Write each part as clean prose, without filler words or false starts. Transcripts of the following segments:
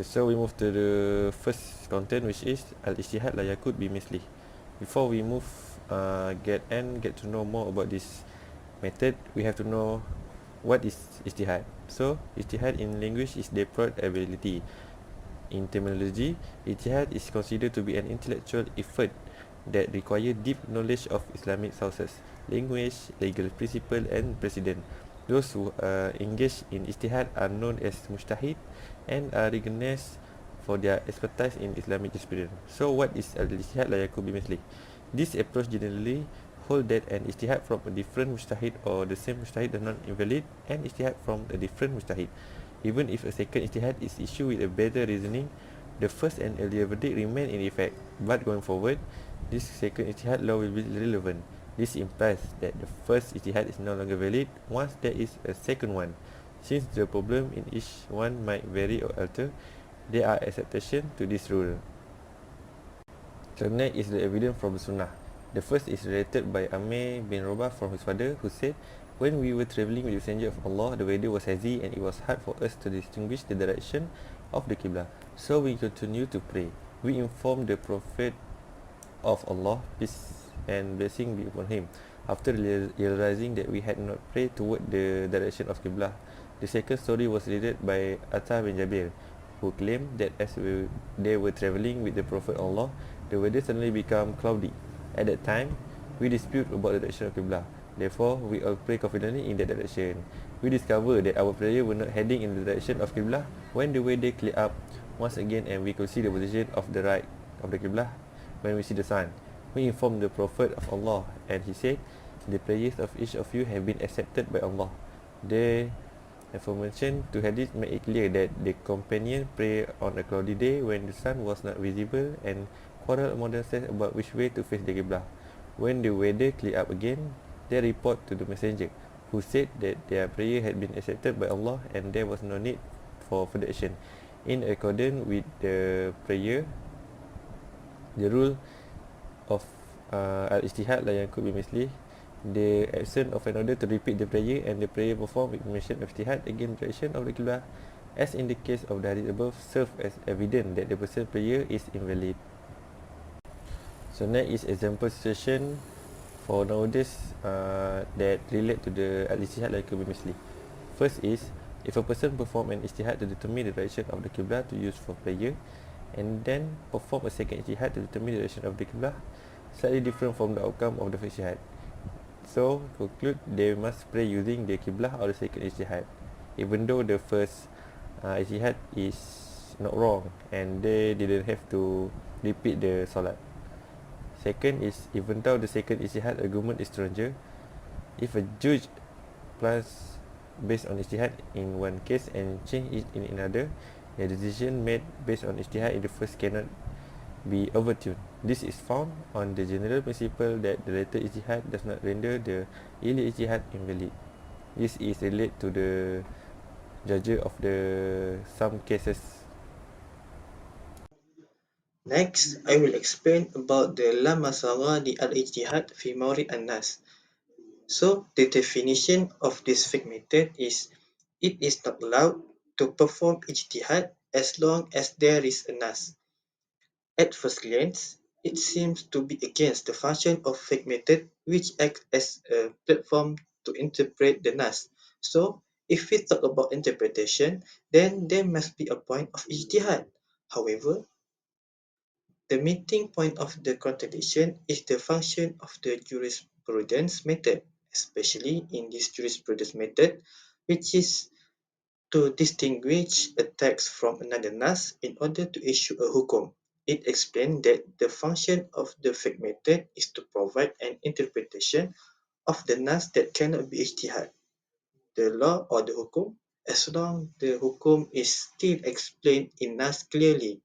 Okay, so we move to the first content, which is al-ijtihad la yakut bimithli. Before we move, get to know more about this method, we have to know what is ijtihad. So, ijtihad in language is deployed ability. In terminology, ijtihad is considered to be an intellectual effort that require deep knowledge of Islamic sources, language, legal principle and precedent. Those who are engaged in ijtihad are known as mujtahid and are recognized for their expertise in Islamic jurisprudence. So what is al-ijtihad la yakun bimithli? This approach generally hold that an ijtihad from a different mujtahid or the same mujtahid is not invalid, and ijtihad from a different mujtahid. Even if a second ijtihad is issued with a better reasoning, the first and earlier verdict remain in effect. But going forward, this second ijtihad law will be relevant. This implies that the first ijtihad is no longer valid once there is a second one. Since the problem in each one might vary or alter, there are exceptions to this rule. So next is the evidence from the Sunnah. The first is related by Amir bin Rabah from his father, who said, "When we were travelling with the Messenger of Allah, the weather was hazy and it was hard for us to distinguish the direction of the Qibla. So we continued to pray. We informed the Prophet of Allah, peace and blessing be upon him, after realizing that we had not prayed toward the direction of Qibla." The second story was related by Atta bin Jabir, who claimed that as they were travelling with the Prophet Allah, the weather suddenly became cloudy. At that time, we dispute about the direction of Qibla. Therefore, we all pray confidently in that direction. We discovered that our prayer were not heading in the direction of Qibla when the weather cleared up once again and we could see the position of the right of the Qibla when we see the sun. We informed the Prophet of Allah and he said, "The prayers of each of you have been accepted by Allah." The information to hadith make it clear that the companion prayed on a cloudy day when the sun was not visible and quarreled among themselves about which way to face the Qibla. When the weather cleared up again, they report to the messenger, who said that their prayer had been accepted by Allah and there was no need for further action. In accordance with the prayer, the rule of al-ijtihad la yakun bimithli, the absence of an order to repeat the prayer and the prayer performed with mention of ijtihad against the direction of the Qibla, as in the case of the hadith above, serve as evidence that the person's prayer is invalid. So next is example situation for nowadays that relate to the al-ijtihad la yakun bimithli. First is, if a person perform an ijtihad to determine the direction of the Qibla to use for prayer, and then perform a second ijtihad to determine the direction of the Qibla, slightly different from the outcome of the first ijtihad. So, conclude they must pray using the Qiblah or the second ijtihad, even though the first ijtihad is not wrong and they didn't have to repeat the salat. Second is, even though the second ijtihad argument is stronger, if a judge plans based on ijtihad in one case and change it in another, the decision made based on ijtihad in the first cannot be overturned. This is found on the general principle that the later ijtihad does not render the earlier ijtihad invalid. This is related to the judge of the some cases. Next, I will explain about the la masagha li al-ijtihad fi mawrid an-nas. So, the definition of this fiqh method is, it is not allowed to perform ijtihad as long as there is a nas. At first glance, it seems to be against the function of fiqh method, which acts as a platform to interpret the nas. So, if we talk about interpretation, then there must be a point of ijtihad. However, the meeting point of the contradiction is the function of the jurisprudence method, especially in this jurisprudence method, which is to distinguish a text from another nas in order to issue a hukum. It explained that the function of the fiqh method is to provide an interpretation of the nas that cannot be ijtihad, the law or the hukum, as long the hukum is still explained in nas clearly,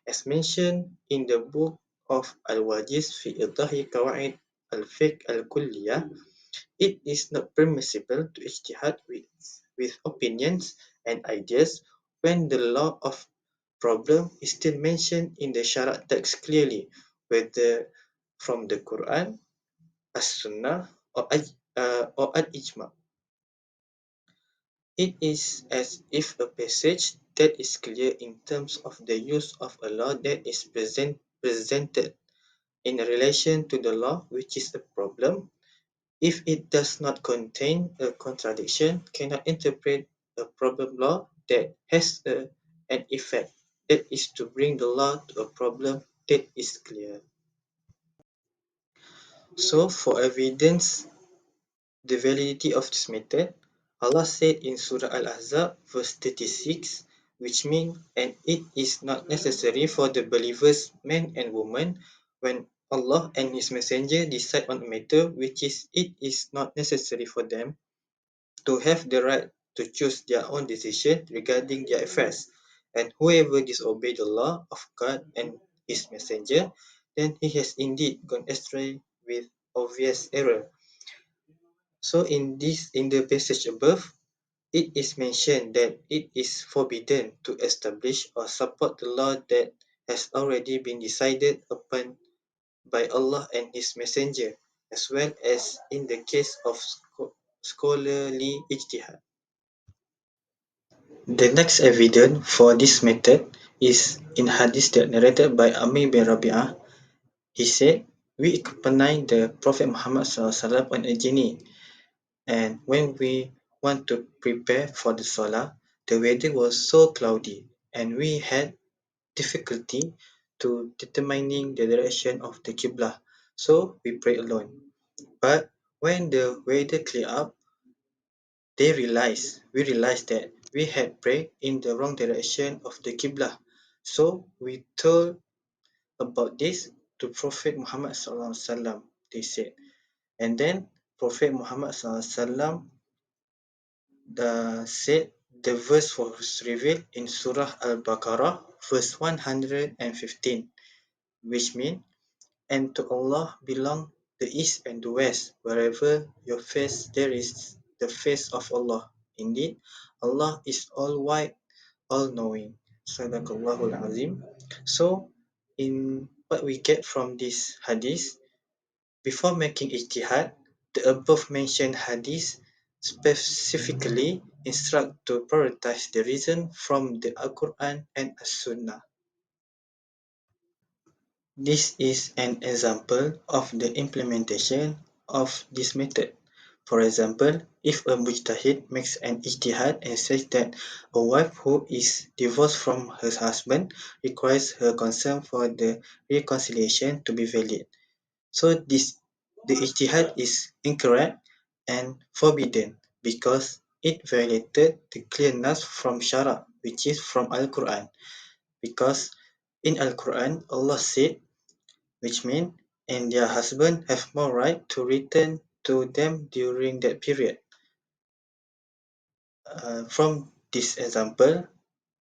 as mentioned in the book of Al-Wajiz fi Idahi Qawaid al-Fiqh al-Kulliyah. It is not permissible to ijtihad with opinions and ideas when the law of problem is still mentioned in the Sharia text clearly, whether from the Quran, As-Sunnah, or Al-Ijma. It is as if a passage that is clear in terms of the use of a law that is presented in relation to the law which is a problem. If it does not contain a contradiction, cannot interpret a problem law that has an effect. That is to bring the law to a problem that is clear. So for evidence the validity of this method, Allah said in Surah Al-Ahzab verse 36, which means, and it is not necessary for the believers, men and women, when Allah and His Messenger decide on a matter which is it is not necessary for them to have the right to choose their own decision regarding their affairs. And whoever disobey the law of God and His Messenger, then he has indeed gone astray with obvious error. So in the passage above, it is mentioned that it is forbidden to establish or support the law that has already been decided upon by Allah and His Messenger, as well as in the case of scholarly ijtihad. The next evidence for this method is in hadith that narrated by Amir bin Rabi'ah. He said, we accompanied the Prophet Muhammad SAW on a journey, and when we want to prepare for the Salah, the weather was so cloudy and we had difficulty to determining the direction of the Qibla. So we prayed alone. But when the weather cleared up, we realized that we had prayed in the wrong direction of the Qibla. So we told about this to Prophet Muhammad SAW, they said. And then Prophet Muhammad SAW said the verse was revealed in Surah Al-Baqarah, verse 115, which means, and to Allah belong the east and the west, wherever your face there is the face of Allah. Indeed, Allah is all-wise, all-knowing. Sadaqallahul Azim. So, in what we get from this hadith, before making ijtihad, the above mentioned hadith specifically instruct to prioritize the reason from the Al-Quran and As-Sunnah. This is an example of the implementation of this method. For example, if a mujtahid makes an ijtihad and says that a wife who is divorced from her husband requires her consent for the reconciliation to be valid. So the ijtihad is incorrect and forbidden because it violated the clear nas from Shara, which is from Al-Quran. Because in Al-Quran, Allah said, which means, and their husband have more right to return to them during that period. From this example,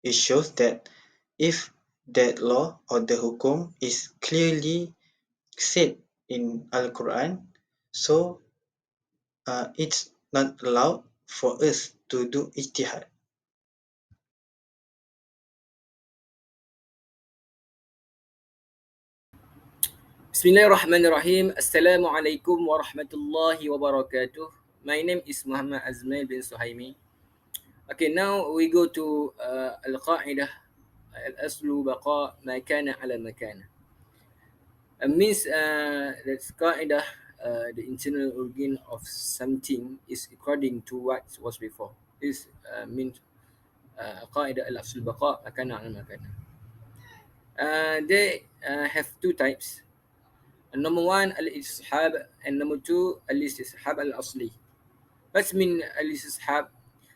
it shows that if that law or the hukum is clearly said in Al-Quran, so it's not allowed for us to do ijtihad. Bismillahirrahmanirrahim. Assalamualaikum warahmatullahi wabarakatuh. My name is Muhammad Azmail bin Suhaimi. Okay, now we go to Al-Qa'idah Al-Aslu Baqa Ma Kana Ala Makana. Means that Qa'idah, the internal origin of something is according to what was before. This means Qa'idah Al-Aslu Baqa Ma Kana Ala Makana. They have two types. Number one, al-istishab, and number two, al-istishab al-asli. What's mean al-istishab?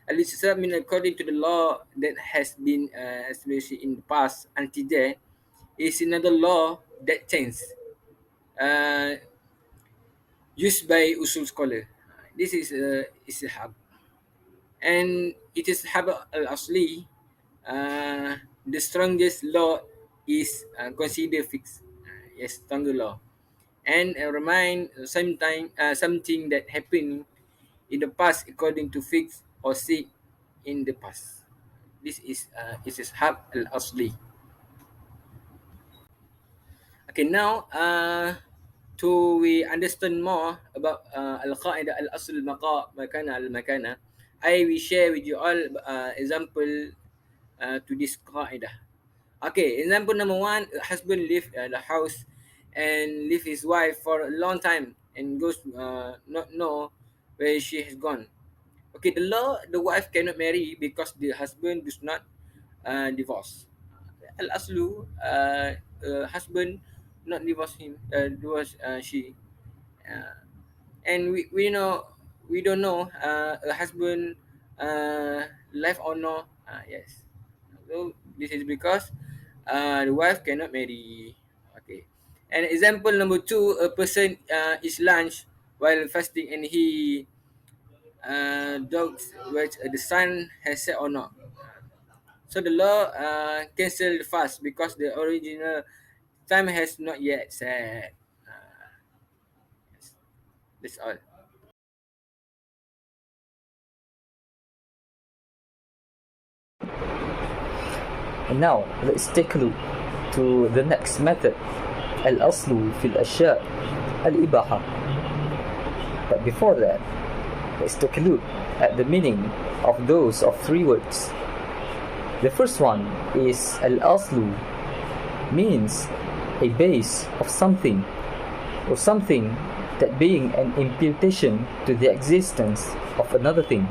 Al-istishab mean according to the law that has been established in the past until there is another law that changed, uh, used by usul scholar. This is istishab. And it is istishab al-asli. The strongest law is considered fixed. Yes, stronger law. And remind something that happened in the past according to fixed or said in the past. This is hab al asli. Okay, now to we understand more about al qaida al asl maqa makana al makana, I will share with you all example to this qaida. Okay, example number one: a husband leave the house and leave his wife for a long time and goes not know where she has gone. Okay, the law, the wife cannot marry because the husband does not divorce. Al aslu, husband not divorce him, divorce she, uh, and we don't know a husband life or no. Yes, so this is because the wife cannot marry. Okay, and example number two: a person eats lunch while fasting and he doubts whether the sun has set or not. So the law cancel the fast because the original time has not yet set. Yes, that's all. And now let's take a look to the next method, al-aslu fil ashya al-ibaha. But before that, let's take a look at the meaning of those of three words. The first one is al-aslu, means a base of something, or something that being an imputation to the existence of another thing.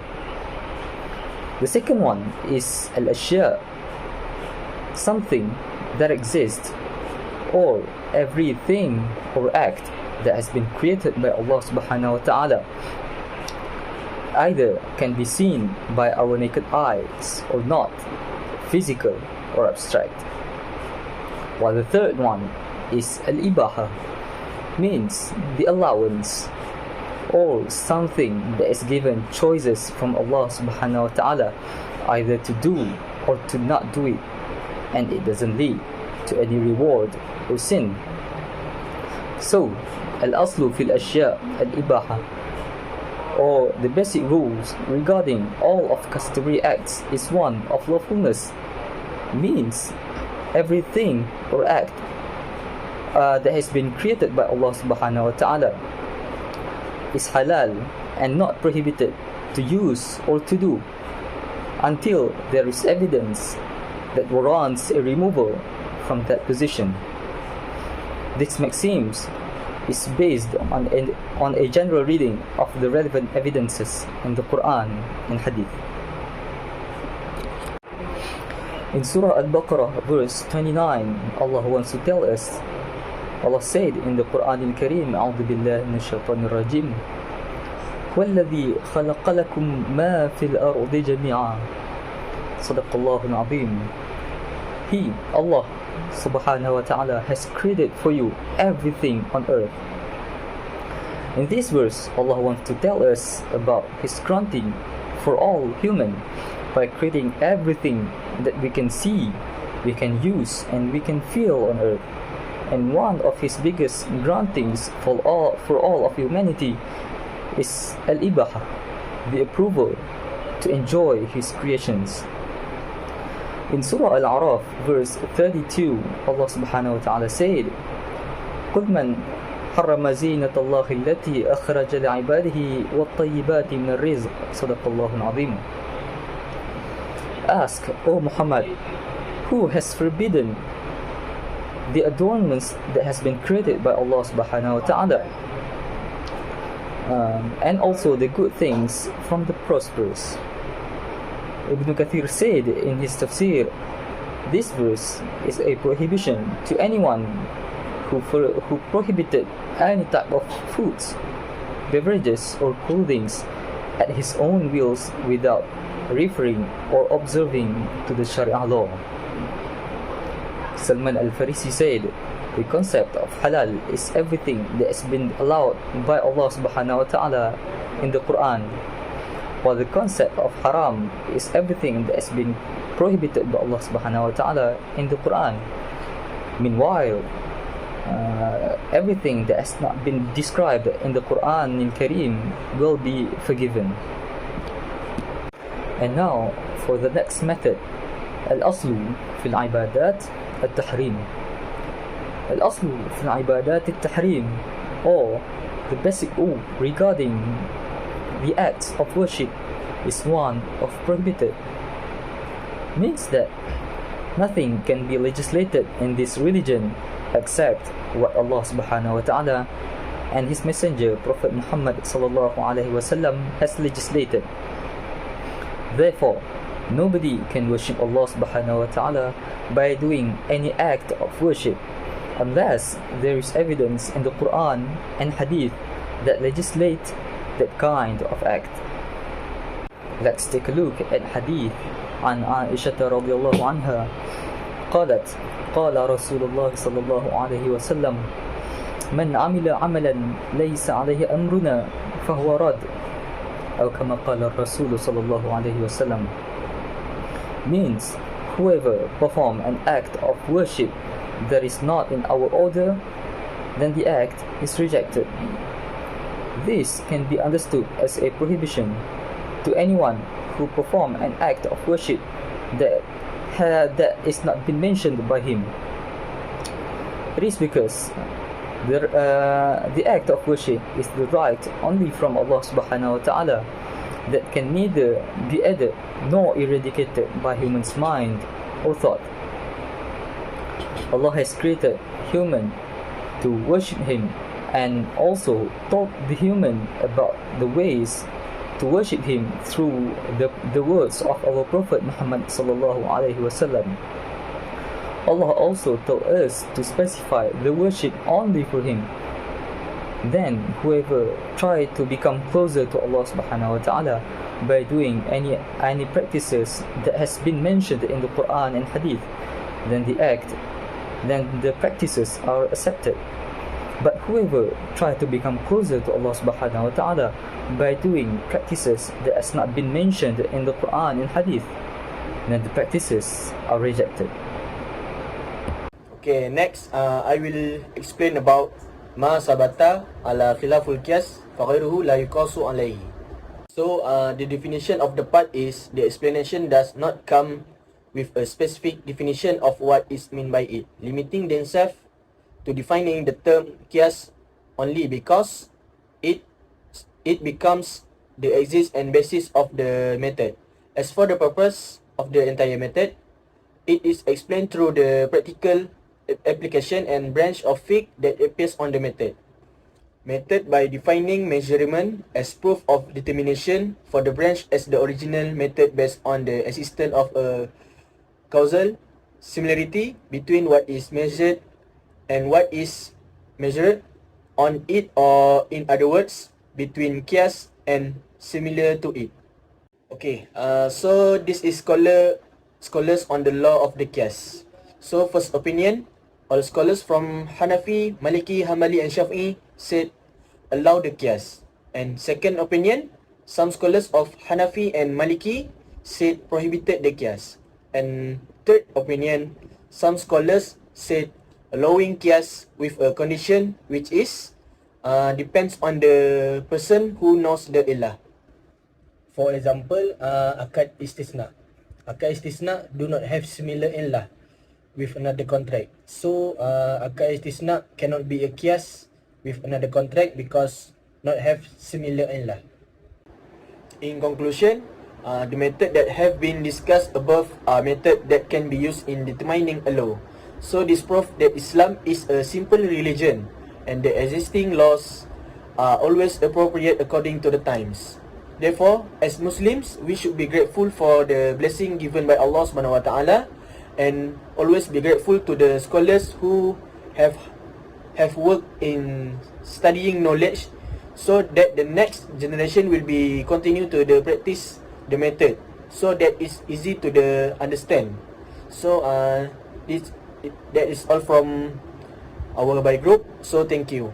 The second one is al-ashya, something that exists, or everything or act that has been created by Allah subhanahu wa ta'ala, either can be seen by our naked eyes or not, physical or abstract. While the third one is al-ibaha, means the allowance, or something that is given choices from Allah subhanahu wa ta'ala, either to do or to not do it, and it doesn't lead to any reward or sin. So, al-aslu fil ashya al-ibaha, or the basic rules regarding all of customary acts, is one of lawfulness, means everything or act that has been created by Allah subhanahu wa ta'ala is halal and not prohibited to use or to do until there is evidence that warrants a removal from that position. This maxims is based on a general reading of the relevant evidences in the Quran and Hadith. In Surah Al-Baqarah verse 29, Allah wants to tell us, Allah said in the Quran al-Kareem, أعوذ بالله من الشيطان الرجيم والذي خلق لكم ما في الأرض جميعا صدق الله العظيم. He, Allah subhanahu wa ta'ala, has created for you everything on earth. In this verse, Allah wants to tell us about His granting for all human by creating everything that we can see, we can use, and we can feel on earth. And one of His biggest grantings for all of humanity is al-ibaha, the approval to enjoy His creations. In Surah Al-A'raf, verse 32, Allah subhanahu wa ta'ala said, قُلْ مَنْ حَرَّمَ زِينَةَ اللَّهِ الَّتِي أَخْرَجَ لِعِبَادِهِ وَالطَّيِّبَاتِ مِنَ الرِّزْقِ صدق الله العظيم. Ask, O Muhammad, who has forbidden the adornments that has been created by Allah subhanahu wa ta'ala, and also the good things from the prosperous. Ibn Kathir said in his tafsir, this verse is a prohibition to anyone who prohibited any type of foods, beverages, or clothing at his own wills without referring or observing to the Sharia law. Salman al-Farisi said, the concept of halal is everything that has been allowed by Allah subhanahu wa ta'ala in the Quran, while the concept of haram is everything that has been prohibited by Allah subhanahu wa ta'ala in the Quran. Meanwhile, everything that has not been described in the Quran al-Kareem will be forgiven. And now for the next method, al-aslu fil ibadat al-tahrim. Al-aslu fil ibadat al-tahrim, or the basic rule regarding the acts of worship, is one of prohibited. means that nothing can be legislated in this religion except what Allah subhanahu wa ta'ala and His Messenger Prophet Muhammad sallallahu alaihi wasallam has legislated. Therefore, nobody can worship Allah subhanahu wa ta'ala by doing any act of worship unless there is evidence in the Quran and Hadith that legislate that kind of act. Let's take a look at Hadith عن عائشة رضي الله عنها قالت قال رسول الله صلى الله عليه وسلم من عمل عملا ليس عليه أمرنا فهو رد أو كما قال الرسول صلى الله عليه وسلم, means whoever perform an act of worship that is not in our order, then the act is rejected. This can be understood as a prohibition to anyone who perform an act of worship that is not been mentioned by him. It is because the act of worship is derived only from Allah subhanahu wa ta'ala that can neither be added nor eradicated by human's mind or thought. Allah has created human to worship Him and also taught the human about the ways to worship Him through the words of our Prophet Muhammad sallallahu alaihi wasallam. Allah also told us to specify the worship only for Him. Then whoever tried to become closer to Allah subhanahu wa ta'ala by doing any practices that has been mentioned in the Quran and Hadith, then the practices are accepted. But whoever tried to become closer to Allah subhanahu wa ta'ala by doing practices that has not been mentioned in the Quran and Hadith, then the practices are rejected. Okay, next I will explain about ma sabata ala khilaful qiyas fa ghayruhu la yuqasu alayhi. So the definition of the part is the explanation does not come with a specific definition of what is meant by it, limiting themselves to defining the term qiyas only because it becomes the axis and basis of the method. As for the purpose of the entire method, it is explained through the practical application and branch of fiqh that appears on the method. Method by defining measurement as proof of determination for the branch as the original method based on the existence of a causal similarity between what is measured and what is measured on it, or in other words, between qiyas and similar to it. Okay, so this is scholars on the law of the qiyas. So first opinion, all scholars from Hanafi, Maliki, Hanbali and Shafi'i said allow the qiyas. And second opinion, some scholars of Hanafi and Maliki said prohibited the qiyas. And third opinion, some scholars said allowing qiyas with a condition which is depends on the person who knows the illah. For example, akad istisna. Akad istisna do not have similar illah with another contract. So akad istisna cannot be a qiyas with another contract because not have similar illah. In conclusion, the method that have been discussed above are method that can be used in determining a law. So this proves that Islam is a simple religion and the existing laws are always appropriate according to the times. Therefore, as Muslims, we should be grateful for the blessing given by Allah subhanahu wa ta'ala and always be grateful to the scholars who have worked in studying knowledge so that the next generation will be continue to the practice the method so that it's easy to the understand. So that is all from our by group. So thank you.